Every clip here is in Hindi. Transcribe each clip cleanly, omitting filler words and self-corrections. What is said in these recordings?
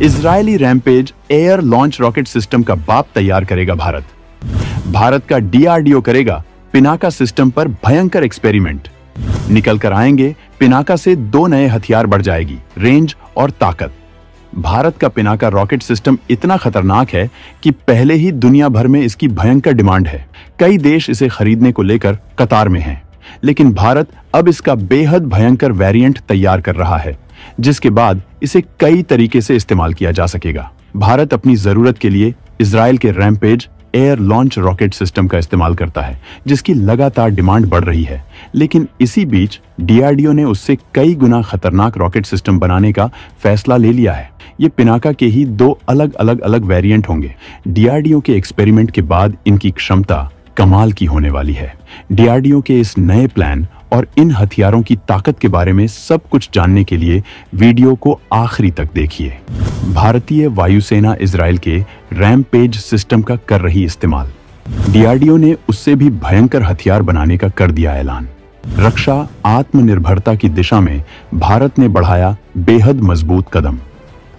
Israeli rampage air launch rocket system का बाप तैयार करेगा भारत। भारत का डीआरडीओ करेगा पिनाका सिस्टम पर भयंकर एक्सपेरिमेंट। निकल कर आएंगे पिनाका से 2 नए हथियार बढ़ जाएगी, रेंज और ताकत। भारत का पिनाका रॉकेट सिस्टम इतना खतरनाक है कि पहले ही दुनिया भर में इसकी भयंकर डिमांड है। कई देश इसे खरीदने को लेकर कतार में हैं, लेकिन भारत अब इसका बेहद भयंकर वेरिएंट तैयार कर रहा है, जिसके बाद इसे कई तरीके से इस्तेमाल किया जा सकेगा। भारत अपनी जरूरत के लिए इजराइल के rampage air launch rocket system का इस्तेमाल करता है, जिसकी लगातार डिमांड बढ़ रही है। लेकिन इसी बीच डीआरडीओ ने उससे कई गुना खतरनाक रॉकेट सिस्टम बनाने का फैसला ले लिया है। ये पिनाका के ही 2 अलग वेरिएंट होंगे। डीआरडीओ के एक्सपेरिमेंट के बाद इनकी क्षमता कमाल की होने वाली है। डीआरडीओ के इस नए प्लान और इन हथियारों की ताकत के बारे में सब कुछ जानने के लिए वीडियो को आखिरी तक देखिए। भारतीय वायुसेना इजराइल के रैम्पेज सिस्टम का कर रही इस्तेमाल। डीआरडीओ ने उससे भी भयंकर हथियार बनाने का कर दिया ऐलान। रक्षा आत्मनिर्भरता की दिशा में भारत ने बढ़ाया बेहद मजबूत कदम।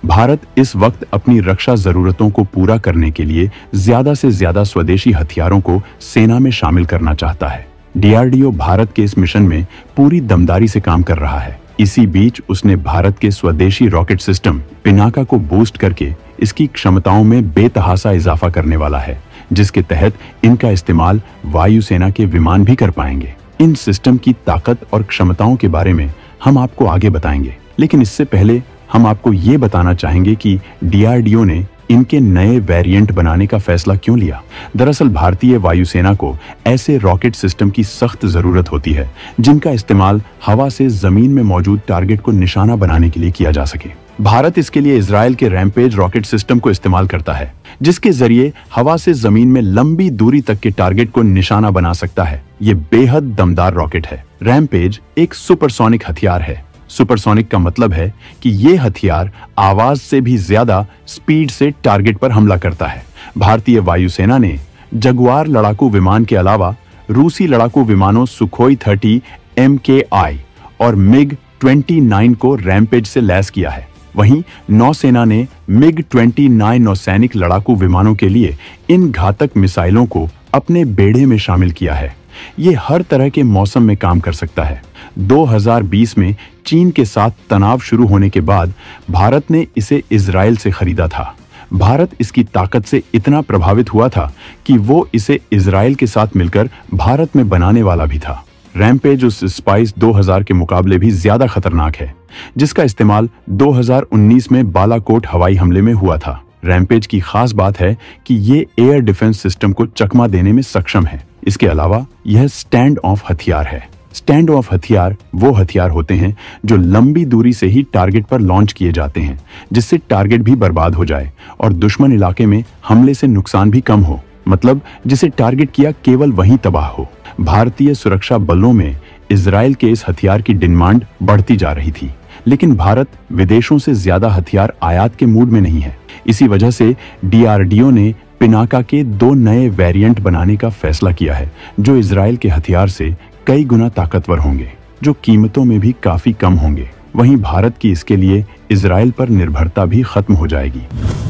भारत इस वक्त अपनी रक्षा जरूरतों को पूरा करने के लिए ज्यादा से ज्यादा स्वदेशी हथियारों को सेना में शामिल करना चाहता है। डीआरडीओ भारत के इस मिशन में पूरी दमदारी से काम कर रहा है। इसी बीच उसने भारत के स्वदेशी रॉकेट सिस्टम पिनाका को बूस्ट करके इसकी क्षमताओं में बेतहासा इजाफा करने वाला है, जिसके तहत इनका इस्तेमाल वायुसेना के विमान भी कर पाएंगे। इन सिस्टम की ताकत और क्षमताओं के बारे में हम आपको आगे बताएंगे, लेकिन इससे पहले हम आपको ये बताना चाहेंगे कि डीआरडीओ ने इनके नए वेरिएंट बनाने का फैसला क्यों लिया। दरअसल भारतीय वायुसेना को ऐसे रॉकेट सिस्टम की सख्त जरूरत होती है जिनका इस्तेमाल हवा से जमीन में मौजूद टारगेट को निशाना बनाने के लिए किया जा सके। भारत इसके लिए इजराइल के रैम्पेज रॉकेट सिस्टम को इस्तेमाल करता है, जिसके जरिए हवा से जमीन में लंबी दूरी तक के टारगेट को निशाना बना सकता है। ये बेहद दमदार रॉकेट है। रैम्पेज एक सुपरसोनिक हथियार है। सुपरसोनिक का मतलब है कि ये हथियार आवाज से भी ज्यादा स्पीड से टारगेट पर हमला करता है। भारतीय वायुसेना ने जगुआर लड़ाकू विमान के अलावा रूसी लड़ाकू विमानों सुखोई 30 MKI और MiG-29 को रैम्पेज से लैस किया है। वहीं नौसेना ने MiG-29 नौसैनिक लड़ाकू विमानों के लिए इन घातक मिसाइलों को अपने बेड़े में शामिल किया है। ये हर तरह के मौसम में काम कर सकता है। 2020 में चीन के साथ तनाव शुरू होने के बाद भारत ने इसे इजराइल से खरीदा था। भारत इसकी ताकत से इतना प्रभावित हुआ था कि वो इसे इजराइल के साथ मिलकर भारत में बनाने वाला भी था। रैम्पेज उस स्पाइस 2000 के मुकाबले भी ज्यादा खतरनाक है, जिसका इस्तेमाल 2019 में बालाकोट हवाई हमले में हुआ था। रैम्पेज की खास बात है कि ये एयर डिफेंस सिस्टम को चकमा देने में सक्षम है। इसके अलावा यह स्टैंड ऑफ हथियार है। स्टैंड ऑफ हथियार वो हथियार होते हैं जो लंबी दूरी से ही टारगेट पर लॉन्च किए जाते हैं, जिससे टारगेट भी बर्बाद हो जाए और दुश्मन इलाके में हमले से नुकसान भी कम हो। मतलब जिसे टारगेट किया केवल वहीं तबाह हो। भारतीय सुरक्षा बलों में इजराइल के इस हथियार की डिमांड बढ़ती जा रही थी, लेकिन भारत विदेशों से ज्यादा हथियार आयात के मूड में नहीं है। इसी वजह से डीआरडीओ ने पिनाका के 2 नए वेरिएंट बनाने का फैसला किया है, जो इजराइल के हथियार से कई गुना ताकतवर होंगे, जो कीमतों में भी काफी कम होंगे। वहीं भारत की इसके लिए इजराइल पर निर्भरता भी खत्म हो जाएगी।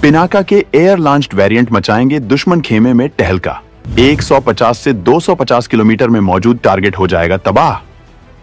पिनाका के एयर लॉन्च्ड वेरिएंट मचाएंगे दुश्मन खेमे में टहलका। 150 से 250 किलोमीटर में मौजूद टारगेट हो जाएगा तबाह।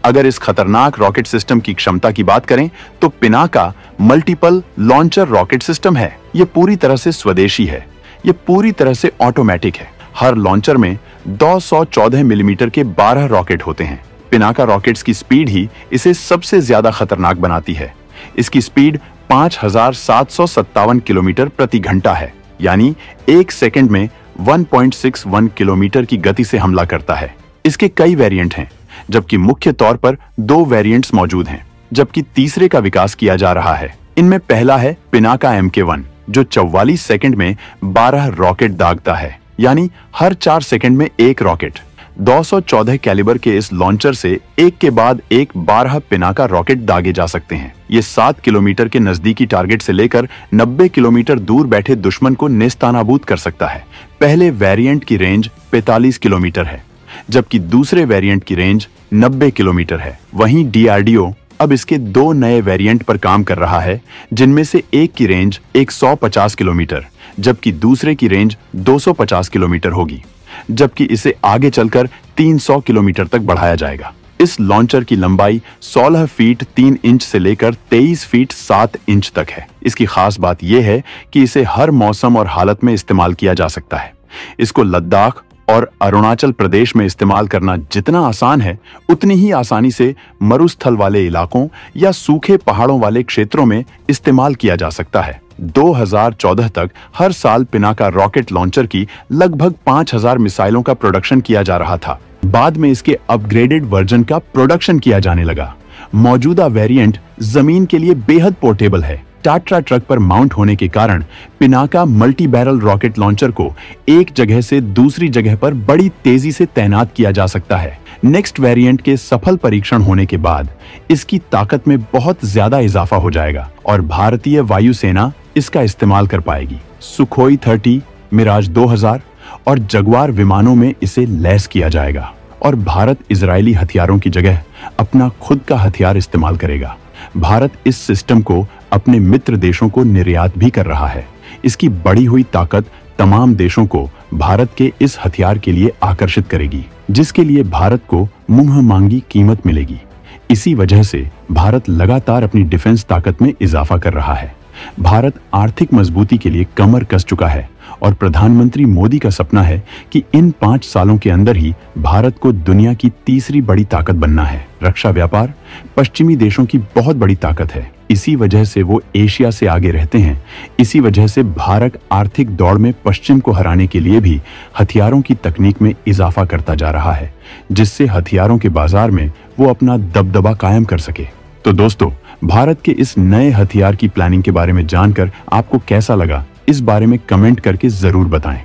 अगर इस खतरनाक रॉकेट सिस्टम की क्षमता की बात करें तो Pinaka multiple launcher rocket system है। ये पूरी तरह से स्वदेशी है। ये पूरी तरह से ऑटोमेटिक है। हर लॉन्चर में 214 मिलीमीटर के 12 रॉकेट होते हैं। पिनाका रॉकेट्स की स्पीड ही इसे सबसे ज्यादा खतरनाक बनाती है। इसकी स्पीड 5757 किलोमीटर प्रति घंटा है, यानी 1 सेकंड में 1.61 किलोमीटर की गति से हमला करता है। इसके कई वेरिएंट हैं, जबकि मुख्य तौर पर 2 वेरिएंट्स मौजूद हैं, जबकि तीसरे का विकास किया जा रहा है। इनमें पहला है पिनाका MK1, जो 44 सेकंड में 12 रॉकेट दागता है, यानी हर 4 सेकंड में 1 रॉकेट। 214 कैलिबर के इस लॉन्चर से एक के बाद एक 12 पिनाका रॉकेट दागे जा सकते हैं। ये 7 किलोमीटर के नजदीकी टारगेट से लेकर 90 किलोमीटर दूर बैठे दुश्मन को नेस्तनाबूद कर सकता है। पहले वेरिएंट की रेंज 45 किलोमीटर है, जबकि दूसरे वेरिएंट की रेंज 90 किलोमीटर है। वहीं डीआरडीओ अब इसके 2 नए वेरिएंट पर काम कर रहा है, जिनमें से एक की रेंज 150 किलोमीटर जबकि दूसरे की रेंज 250 किलोमीटर होगी, जबकि इसे आगे चलकर 300 किलोमीटर तक बढ़ाया जाएगा। इस लॉन्चर की लंबाई 16 फीट 3 इंच से लेकर 23 फीट 7 इंच तक है। इसकी खास बात यह है कि इसे हर मौसम और हालत में इस्तेमाल किया जा सकता है। इसको लद्दाख और अरुणाचल प्रदेश में इस्तेमाल करना जितना आसान है, उतनी ही आसानी से मरुस्थल वाले इलाकों या सूखे पहाड़ों वाले क्षेत्रों में इस्तेमाल किया जा सकता है। 2014 तक हर साल पिनाका रॉकेट लॉन्चर की लगभग 5000 मिसाइलों का प्रोडक्शन किया जा रहा था। बाद में इसके अपग्रेडेड वर्जन का प्रोडक्शन किया जाने लगा। मौजूदा वेरिएंट जमीन के लिए बेहद पोर्टेबल है। टाट्रा ट्रक पर माउंट होने के कारण Pinaka multi barrel rocket launcher को एक जगह से दूसरी जगह पर बड़ी तेजी से तैनात किया जा सकता है। नेक्स्ट वेरिएंट के सफल परीक्षण होने के बाद इसकी ताकत में बहुत ज्यादा इजाफा हो जाएगा और भारतीय वायुसेना इसका इस्तेमाल कर पाएगी। सुखोई 30, मिराज 2000 और जगुआर विमानों में इसे लैस किया जाएगा और भारत इजरायली हथियारों की जगह अपना खुद का हथियार इस्तेमाल करेगा। भारत इस सिस्टम को अपने मित्र देशों को निर्यात भी कर रहा है। इसकी बढ़ी हुई ताकत तमाम देशों को भारत के इस हथियार के लिए आकर्षित करेगी, जिसके लिए भारत को मुंह मांगी कीमत मिलेगी। इसी वजह से भारत लगातार अपनी डिफेंस ताकत में इजाफा कर रहा है। भारत आर्थिक मजबूती के लिए कमर कस चुका है और प्रधानमंत्री मोदी का सपना है कि इन 5 सालों के अंदर ही भारत को दुनिया की तीसरी बड़ी ताकत बनना है। रक्षा व्यापार पश्चिमी देशों की बहुत बड़ी ताकत है। इसी वजह से वो एशिया से आगे रहते हैं। इसी वजह से भारत आर्थिक दौड़ में पश्चिम को हराने के लिए भी हथियारों की तकनीक में इजाफा करता जा रहा है, जिससे हथियारों के बाजार में वो अपना दबदबा कायम कर सके। तो दोस्तों, भारत के इस नए हथियार की प्लानिंग के बारे में जानकर आपको कैसा लगा, इस बारे में कमेंट करके जरूर बताएं।